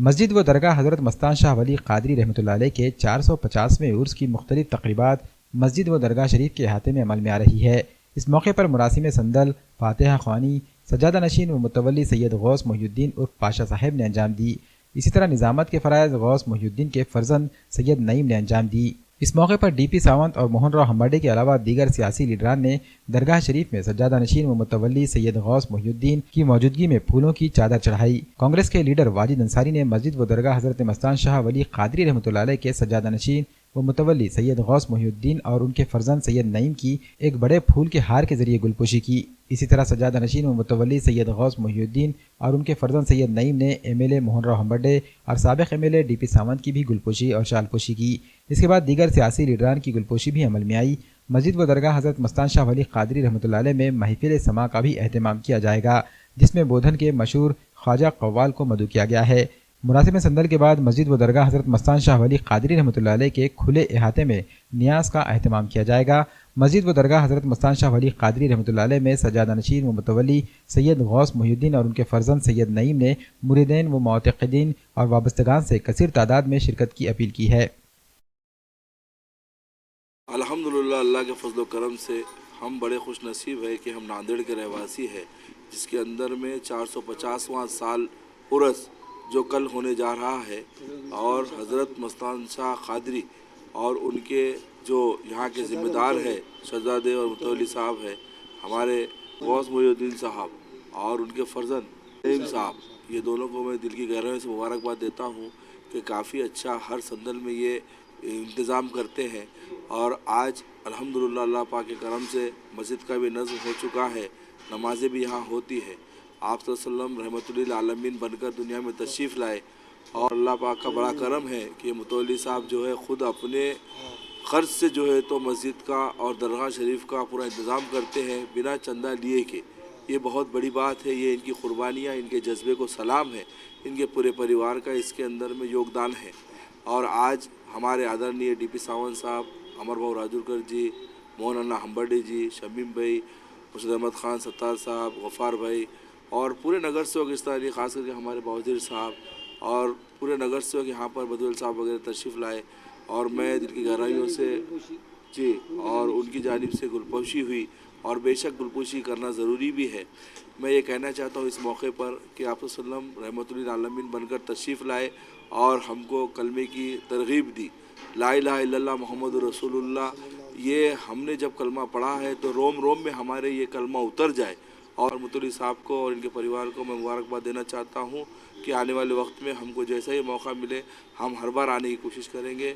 مسجد و درگاہ حضرت مستان شاہ ولی قادری رحمۃ اللہ علیہ کے 450ویں عرس کی مختلف تقریبات مسجد و درگاہ شریف کے احاطے میں عمل میں آ رہی ہے۔ اس موقع پر مراسم سندل، فاتحہ خوانی، سجادہ نشین و متولی سید غوث محی الدین عرف پاشا صاحب نے انجام دی۔ اسی طرح نظامت کے فرائض غوث محی الدین کے فرزند سید نعیم نے انجام دی۔ اس موقع پر ڈی پی ساونت اور موہن راؤ ہمبرڈے کے علاوہ دیگر سیاسی لیڈران نے درگاہ شریف میں سجادہ نشین و متولی سید غوث محی الدین کی موجودگی میں پھولوں کی چادر چڑھائی۔ کانگریس کے لیڈر واجد انصاری نے مسجد و درگاہ حضرت مستان شاہ ولی قادری رحمۃ اللہ علیہ کے سجادہ نشین و متولی سید غوث محی الدین اور ان کے فرزند سید نعیم کی ایک بڑے پھول کے ہار کے ذریعے گلپوشی کی۔ اسی طرح سجادہ نشین و متولی سید غوث محی الدین اور ان کے فرزند سید نعیم نے M L A Mohan Rao Humbarde اور سابق M L A D P Sawant کی بھی گلپوشی اور شال پوشی کی۔ اس کے بعد دیگر سیاسی لیڈران کی گلپوشی بھی عمل میں آئی۔ مسجد و درگاہ حضرت مستان شاہ ولی قادری رحمۃ اللہ علیہ میں محفل سماع کا بھی اہتمام کیا جائے گا، جس میں بودھن کے مشہور خواجہ قوال کو مدعو کیا گیا ہے۔ مراسم سندل کے بعد مسجد و درگاہ حضرت مستان شاہ ولی قادری رحمۃ اللہ علیہ کے کھلے احاطے میں نیاز کا اہتمام کیا جائے گا۔ مسجد و درگاہ حضرت مستان شاہ ولی قادری رحمۃ اللہ علیہ میں سجادہ نشین و متولی سید غوث محی الدین اور ان کے فرزند سید نعیم نے مریدین و معتقدین اور وابستگان سے کثیر تعداد میں شرکت کی اپیل کی ہے۔ الحمدللہ اللہ کے فضل و کرم سے ہم بڑے خوش نصیب ہے کہ ہم ناندیڑ کے رہواسی ہیں، جس کے اندر میں 450واں سال عرس جو کل ہونے جا رہا ہے، اور حضرت مستان شاہ قادری اور ان کے جو یہاں کے ذمہ دار ہے شہزادے اور متولی صاحب ہے، ہمارے غوث محی الدین صاحب اور ان کے فرزند نعیم صاحب، یہ دونوں کو میں دل کی گہرائیوں سے مبارکباد دیتا ہوں کہ کافی اچھا ہر سندل میں یہ انتظام کرتے ہیں۔ اور آج الحمدللہ اللہ پاک کے کرم سے مسجد کا بھی نظم ہو چکا ہے، نمازیں بھی یہاں ہوتی ہے۔ آپ صلی اللہ علیہ وسلم رحمۃ للعالمین بن کر دنیا میں تشریف لائے، اور اللہ پاک کا بڑا کرم ہے کہ متولی صاحب جو ہے خود اپنے خرچ سے جو ہے تو مسجد کا اور درگاہ شریف کا پورا انتظام کرتے ہیں بنا چندہ لیے کے۔ یہ بہت بڑی بات ہے، یہ ان کی قربانیاں، ان کے جذبے کو سلام ہے، ان کے پورے پریوار کا اس کے اندر میں یوگدان ہے۔ اور آج ہمارے آدرنیہ ڈی پی ساونت صاحب، امر بھاؤ راجورکر جی، موہن انا ہمبرڈے جی، شمیم بھائی، مرشد احمد خان ستار صاحب، غفار بھائی اور پورے نگر سیوک استانی، خاص کر کے ہمارے بہودیر صاحب اور پورے نگر سیوک یہاں پر بدول صاحب وغیرہ تشریف لائے، اور میں دل کی گہرائیوں سے جی اور ان کی جانب سے گلپوشی ہوئی، اور بے شک گلپوشی کرنا ضروری بھی ہے۔ میں یہ کہنا چاہتا ہوں اس موقع پر کہ آپ صلی اللہ علیہ وسلم رحمۃ للعالمین بن کر تشریف لائے اور ہم کو کلمے کی ترغیب دی، لا الہ الا اللہ محمد رسول اللہ۔ یہ ہم نے جب کلمہ پڑھا ہے تو روم روم میں ہمارے یہ کلمہ اتر جائے، اور متولی صاحب کو اور ان کے پریوار کو میں مبارکباد دینا چاہتا ہوں کہ آنے والے وقت میں ہم کو جیسا ہی موقع ملے ہم ہر بار آنے کی کوشش کریں گے۔